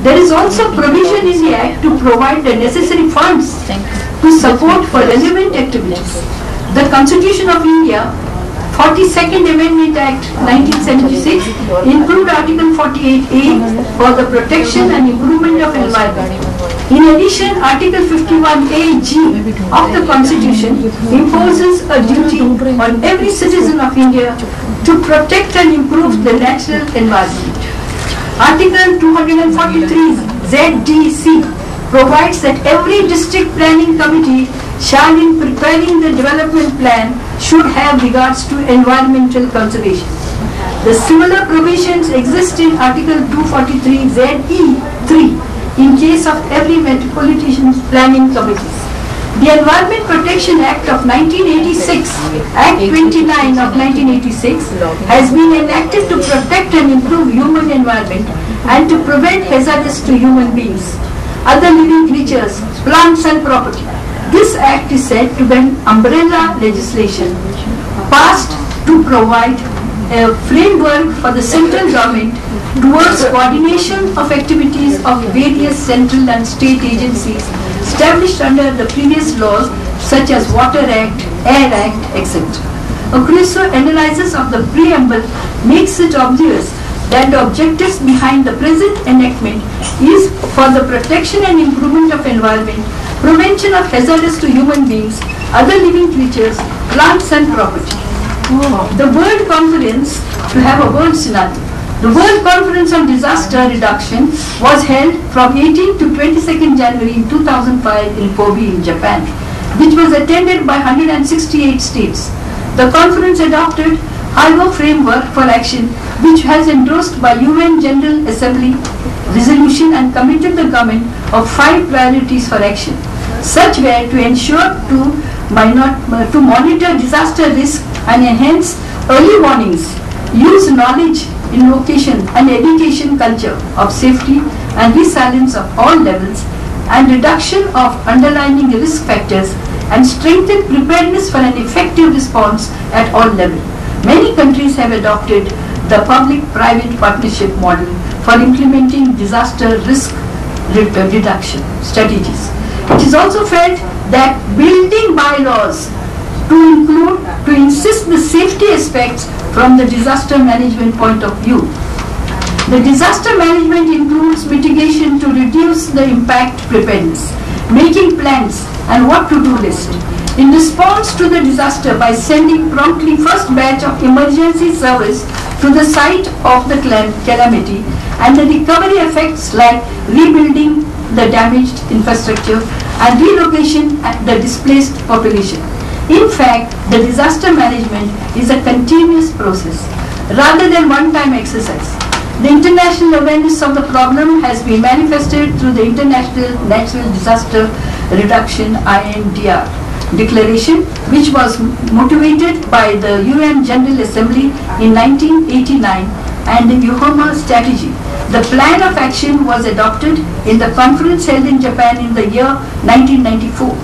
There is also provision in the Act to provide the necessary funds to support for relevant activities. The Constitution of India 42nd Amendment Act 1976 improved Article 48A for the protection and improvement of environment. In addition, Article 51A(g) of the Constitution imposes a duty on every citizen of India to protect and improve the natural environment. Article 243 ZDC provides that every district planning committee shall, in preparing the development plan, should have regards to environmental conservation. The similar provisions exist in Article 243 ZE3 in case of every metropolitan planning committees. The Environment Protection Act of 1986, Act 29 of 1986, has been enacted to protect and improve human environment and to prevent hazards to human beings, other living creatures, plants and property. This act is said to be an umbrella legislation passed to provide a framework for the central government towards coordination of activities of various central and state agencies established under the previous laws such as Water Act, Air Act, etc. A closer analysis of the preamble makes it obvious that the objectives behind the present enactment is for the protection and improvement of environment, prevention of hazards to human beings, other living creatures, plants and property. The World Conference, to have a world scenario, the World Conference on Disaster Reduction was held from 18 to 22nd January in 2005 in Kobe in Japan, which was attended by 168 states. The conference adopted ILO framework for action, which has endorsed by UN General Assembly resolution and committed the government of 5 priorities for action. Such were to ensure to monitor disaster risk and enhance early warnings, use knowledge, invocation and education culture of safety and resilience of all levels, and reduction of underlying risk factors, and strengthen preparedness for an effective response at all levels. Many countries have adopted the public-private partnership model for implementing disaster risk reduction strategies. It is also felt that building bylaws to insist the safety aspects from the disaster management point of view. The disaster management includes mitigation to reduce the impact preparedness, making plans and what to do list. In response to the disaster by sending promptly first batch of emergency service to the site of the calamity and the recovery effects like rebuilding the damaged infrastructure and relocation at the displaced population. In fact, the disaster management is a continuous process rather than one-time exercise. The international awareness of the problem has been manifested through the International Natural Disaster Reduction (INDR) declaration, which was motivated by the UN General Assembly in 1989 and the Yokohama Strategy. The plan of action was adopted in the conference held in Japan in the year 1994.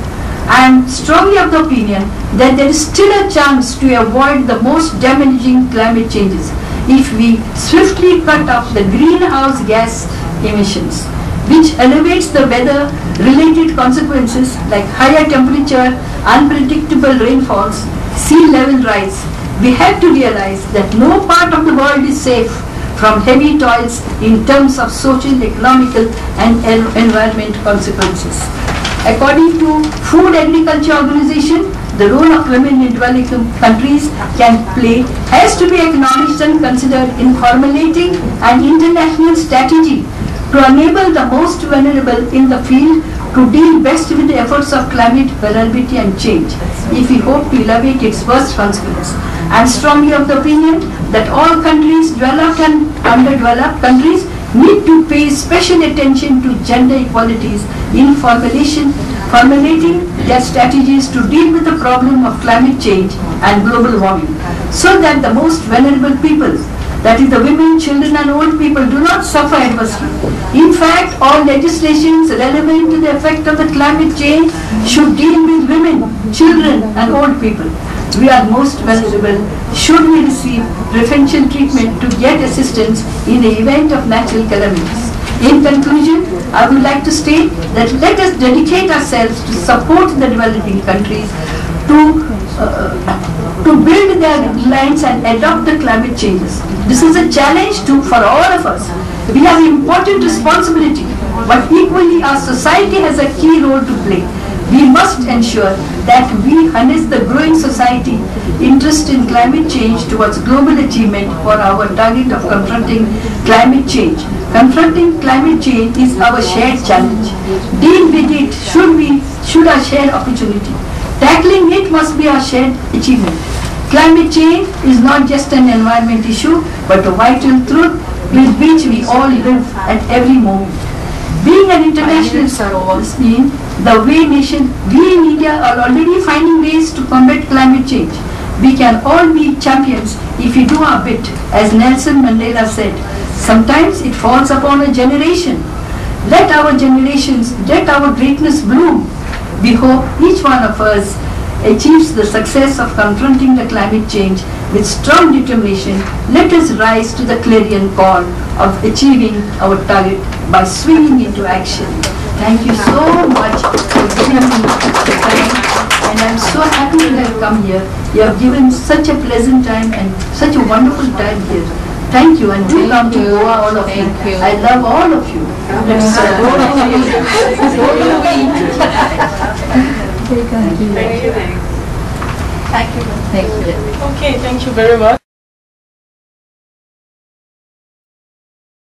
I am strongly of the opinion that there is still a chance to avoid the most damaging climate changes if we swiftly cut off the greenhouse gas emissions, which elevates the weather-related consequences like higher temperature, unpredictable rainfalls, sea level rise. We have to realize that no part of the world is safe from heavy toils in terms of social, economical and environment consequences. According to Food Agriculture Organization, the role of women in developing countries has to be acknowledged and considered in formulating an international strategy to enable the most vulnerable in the field to deal best with the efforts of climate vulnerability and change, if we hope to elevate its worst consequences. I am strongly of the opinion that all countries, developed and underdeveloped countries, need to pay special attention to gender equalities in formulating their strategies to deal with the problem of climate change and global warming, so that the most vulnerable people, that is the women, children and old people, do not suffer adversely. In fact, all legislations relevant to the effect of the climate change should deal with women, children and old people. We are most vulnerable should we receive preferential treatment to get assistance in the event of natural calamities. In conclusion, I would like to state that let us dedicate ourselves to support the developing countries to build their lands and adopt the climate changes. This is a challenge for all of us. We have important responsibility, but equally our society has a key role to play. We must ensure that we harness the growing society interest in climate change towards global achievement for our target of confronting climate change. Confronting climate change is our shared challenge. Deal with it should our shared opportunity. Tackling it must be our shared achievement. Climate change is not just an environment issue, but a vital truth with which we all live at every moment. Being an international scene, the way we in India are already finding ways to combat climate change. We can all be champions if we do our bit. As Nelson Mandela said, sometimes it falls upon a generation. Let our greatness bloom. We hope each one of us achieves the success of confronting the climate change with strong determination. Let us rise to the clarion call of achieving our target by swinging into action. Thank you so much for giving me the time, and I'm so happy to have come here. You have given such a pleasant time and such a wonderful time here. Thank you, and do come to Goa, all of you. I love all of you. Let's Thank you. Okay, thank you very much.